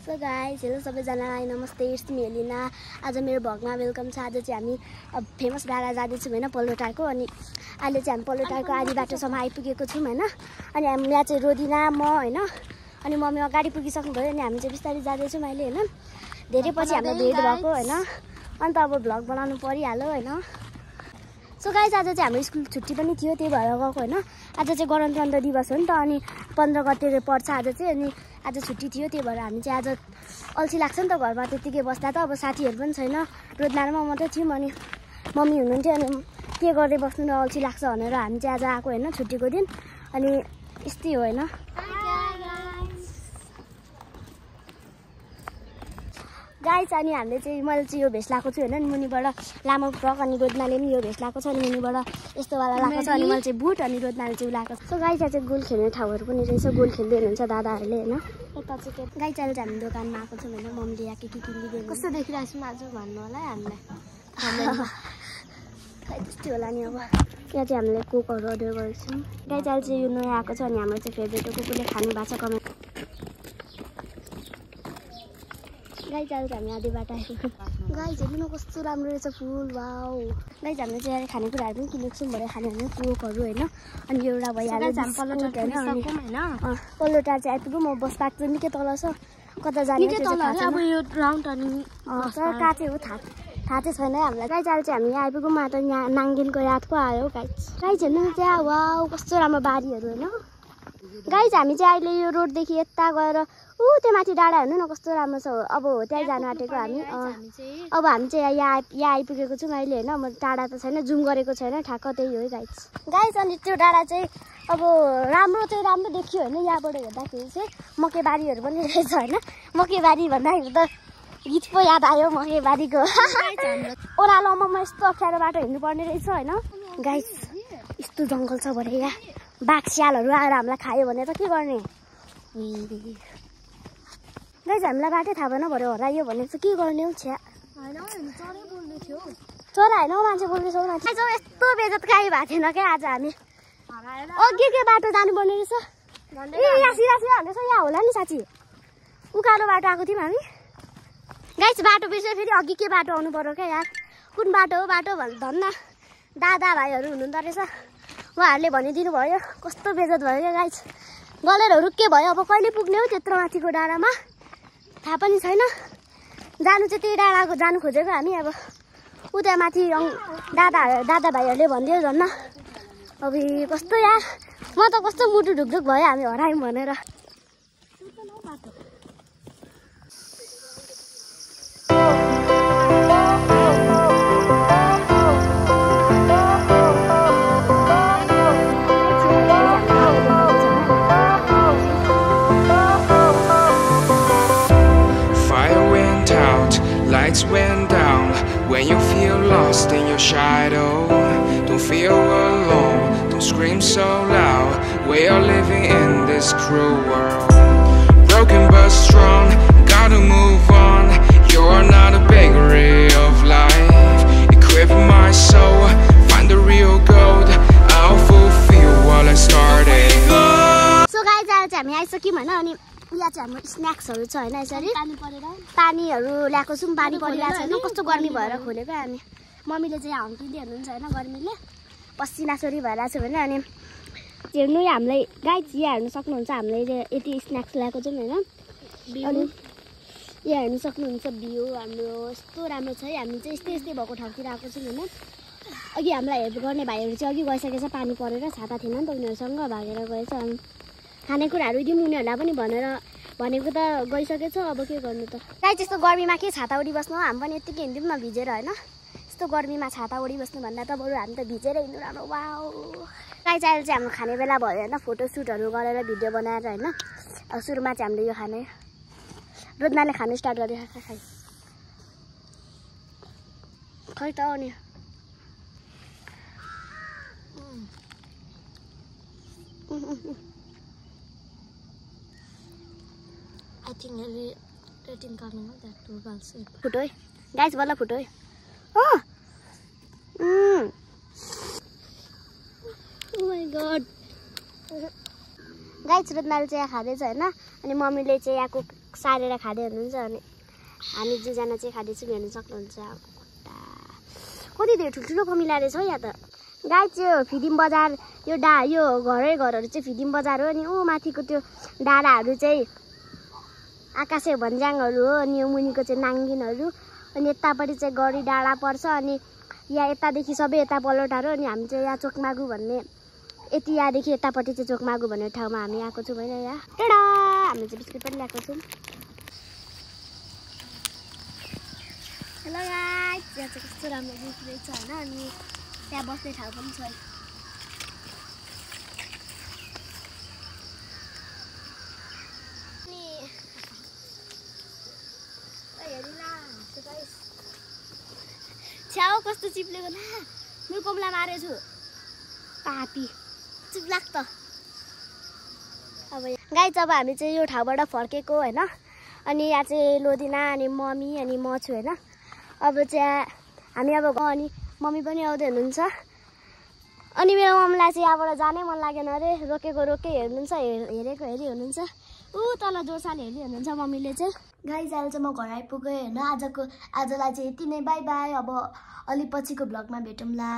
So guys hello सबैजनालाई नमस्ते it's me Elina. आज मेरो भ्लगमा वेलकम छ। आज चाहिँ हामी फेमस डाँडा जाँदैछौँ होइन पल्लोटारको। अनि अहिले चाहिँ हामी पल्लोटारको आधी बाटोसम्म आइपुगेको छौँ होइन। अनि हामी यहाँ चाहिँ रोदिना म होइन अनि मम्मी अगाडि पुगिसक्नुभयो। अनि हामी चाहिँ बिस्तारै जाँदैछौँ अहिले होइन। धेरै पछि हाम्रो भेट भएको होइन। अन्त अब भ्लग बनाउनु परिहाल्यो होइन। सो गाइस आज चाहिँ हाम्रो स्कुल छुट्टी पनि थियो, त्यही भएर गएको होइन। आज चाहिँ गणतन्त्र दिवस हो नि त, अनि 15 गते पर्छ आज चाहिँ। अनि आज छुट्टी थियो, त्यही भएर हामी चाहिँ आज अल्छी लाग्छ नि त घरमा त्यतिकै बस्दा त। अब साथीहरू पनि छैन, रोजनामा मात्रै थियौँ। अनि मम्मी हुनुहुन्थ्यो, अनि के गर्दै बस्नु न अल्छी लाग्छ भनेर हामी चाहिँ आज आएको होइन छुट्टीको दिन। अनि यस्तै हो होइन। गाइस अनि हामीले चाहिँ मैले चाहिँ यो भेस्ट लगाएको छु होइन। अनि मुनिबाट लामो फ्रक, अनि रोदनाले पनि यो भेस्ट लगाएको छ। अनि मुनिबाट यस्तोवाला लगाएको छ। अनि मैले चाहिँ बुट, अनि रोदनाले चाहिँ लगाएको छ। सो गाइस चाहिँ गोल खेल्ने ठाउँहरू पनि रहेछ, गोल खेल्दै हुनुहुन्छ दादाहरूले होइन। यता चाहिँ गाइस अहिले चाहिँ हामी दोकानमा आएको छौँ होइन। मम्मीले यहाँ के किनिदिएको कस्तो देखिरहेको छौँ आज भन्नु होला है हामीलाई। त्यस्तै होला नि। अब यहाँ चाहिँ हामीले कोकहरू अर्डर गरेको छौँ। गाइस अहिले चाहिँ यो नयाँ आएको छ। अनि हाम्रो चाहिँ फेभरेट हो, कुकुरले खानु भएको छ कमेन्ट। गाइस अहिले हामी आधी बाटो आएको। गाइस हेर्नु न कस्तो राम्रो रहेछ फुल, वाउ। गाइस हामीले चाहिँ खानेकुराहरू पनि किनेको छौँ भरे खाने भने कोकहरू होइन। अनि एउटा भइहाल्यो पल्लोटार चाहिँ आइपुग्यो। म बस पार्क चाहिँ निकै तल छ, कता जाने अब यो राउन्ड अनि कहाँ चाहिँ हो थाहा चाहिँ छैन हामीलाई। गाइस अहिले चाहिँ हामी यहाँ आइपुग्यौँ। म त यहाँ नाङ्गेनको याद पो आयो गाइस। गाइस हेर्नु न त्यहाँ, वाउ कस्तो राम्रो बारीहरू होइन। गाइस हामी चाहिँ अहिले यो रोडदेखि यता गएर त्यो माथि डाँडा हेर्नु न कस्तो राम्रो छ। अब हो त्यहीँ जानु आँटेको हामी। अब हामी चाहिँ यहाँ आइपुगेको छौँ अहिले होइन। म टाढा त छैन, जुम गरेको छैन, ठ्याक्क त्यही हो गाइस। गाइस अनि त्यो डाँडा चाहिँ अब राम्रो देखियो होइन। यहाँबाट हेर्दाखेरि चाहिँ मकैबारीहरू पनि रहेछ होइन। मकैबारी भन्दाखेरि त गीत पो याद आयो मकैबारीको। ओह्रालोमा यस्तो अप्ठ्यारो बाटो हिँड्नुपर्ने रहेछ होइन। गाइस यस्तो जङ्गल छ भने यहाँ बाघ स्यालहरू आएर हामीलाई खायो भने त के गर्ने। गाइस हामीलाई बाटै थाहा भएन भरे हरायो भने चाहिँ के गर्ने हौ। छ्या चरा होइन मान्छे बोल्दैछ हौ मान्छे। यस्तो बेजत काहीँ भएको थिएन क्या आज हामी। अघि के बाटो जानुपर्ने रहेछ। यहाँ सिधा भन्दैछ, यहाँ होला नि साँच्ची। उकालो बाटो आएको थियौँ हामी। गाइस बाटो बिर्स्यो फेरि अघि के बाटो आउनु पर्यो क्या यार। कुन बाटो हो बाटो धन्न दादा भाइहरू हुनुहुँदो रहेछ, उहाँहरूले भनिदिनु भयो। कस्तो बेजत भयो क्या गाइस। गलेरहरू के भयो, अब कहिले पुग्ने हो त्यत्रो माथिको डाँडामा थाहा पनि छैन। जानु चाहिँ त्यही डाँडाको जानु खोजेको हामी। अब उता माथि दादा भाइहरूले भनिदियो झन्न। अब कस्तो यार, म त कस्तो मुटु ढुकढुक भयो हामी हरायौँ भनेर। Lights went down when you feel lost in your shadow. Don't feel alone, don't scream so loud. We are living in this cruel world. Broken but strong, gotta move on. You're not a bakery of life. Equip my soul, find the real gold. I'll fulfill what I started. So guys, आज हामी आइसक्यौँ होइन। अनि यहाँ चाहिँ हाम्रो स्न्याक्सहरू छ होइन। यसरी पानीहरू ल्याएको छौँ, पानी परिरहेको छैन, कस्तो गर्मी भएर खोलेको हामी। मम्मीले चाहिँ हम्किँदै हुनुहुन्छ होइन गर्मीले, पसिनासोरी भइरहेको छ भने। अनि हेर्नु हामीलाई गाइस यहाँ हेर्नु सक्नुहुन्छ, हामीले यति स्न्याक्स ल्याएको छौँ होइन। अनि यहाँ हेर्नु सक्नुहुन्छ भ्यू हाम्रो यस्तो राम्रो छ है। हामी चाहिँ यस्तै भएको ठाउँतिर आएको छौँ होइन। अघि हामीलाई हेल्प गर्ने भाइहरू चाहिँ अघि गइसकेछ, पानी परेर छाता थिएन नि त उनीहरूसँग भागेर गएछ। अनि खानेकुराहरू दिउँ उनीहरूलाई पनि भनेको त गइसकेछ। अब के गर्नु त गाइस, त्यस्तो गर्मीमा के छाता ओढी बस्नु। हामी पनि यत्तिकै हिँड्यौँ न भिजेर होइन। यस्तो गर्मीमा छाता ओढी बस्नु भन्दा त बरु हामी त भिजेर हिँड्नु राम्रो। वाउ गाइस अहिले चाहिँ हाम्रो खाने बेला भयो होइन। फोटोसुटहरू गरेर भिडियो बनाएर होइन। अब सुरुमा चाहिँ हामीले यो खाने रोदनाले खानु स्टार्ट गर्यो। खै त अनि I think editing karna that too also. Photo guys, wala photo. Oh. Oh my god. Guys रोदनाले चाहिँ खाँदैछ हैन अनि मम्मीले चाहिँ यहाँको सारेर खाँदै हुनुहुन्छ अनि हामी दुईजना चाहिँ खाँदैछौँ हेर्नु सक्नुहुन्छ कति धेरै ठुल्ठुलो कमिला रहेछ हौ यहाँ त गाई चाहिँ फिदिम बजार यो घरहरू चाहिँ फिदिम बजार हो अनि ऊ माथिको त्यो डाँडाहरू चाहिँ आकाशे भन्ज्याङहरू हो अनि यो मुनिको चाहिँ नाङ्गिनहरू अनि यतापट्टि चाहिँ गरी डाँडा पर्छ अनि यहाँ यतादेखि सबै यता पल्लोटारो अनि हामी चाहिँ यहाँ चोकमागु भन्ने यति यहाँदेखि यतापट्टि चाहिँ चोकमागु भन्ने ठाउँमा हामी आएको छौँ होइन यहाँ टाढा हामी चाहिँ बिस्कुट पनि ल्याएको छौँ हेलो गाइस यहाँ चाहिँ कस्तो राम्रो ब्युटी रहेछ होइन अनि त्यहाँ बस्ने ठाउँ पनि छ छ्याउ कस्तो चिप्लेको न मेरो कोमला मारेछु पापी चिप्लाक त अब गाई जब हामी चाहिँ यो ठाउँबाट फर्केको होइन अनि यहाँ चाहिँ लोदिना अनि मम्मी अनि म छु होइन अब चाहिँ हामी अब अनि मम्मी पनि आउँदै हुनुहुन्छ अनि मेरो मम्मीलाई चाहिँ यहाँबाट जानै मन लागेन अरे रोकेको हेर्नुहुन्छ हेरेको हेरि हुनुहुन्छ ऊ तल जोरसाले हेर्दै हुनुहुन्छ मम्मीले चाहिँ गाइस आज चाहिँ म घर आइपुगेँ होइन आजलाई चाहिँ यति नै बाई बाई अब अलि पछिको भ्लगमा भेटौँला।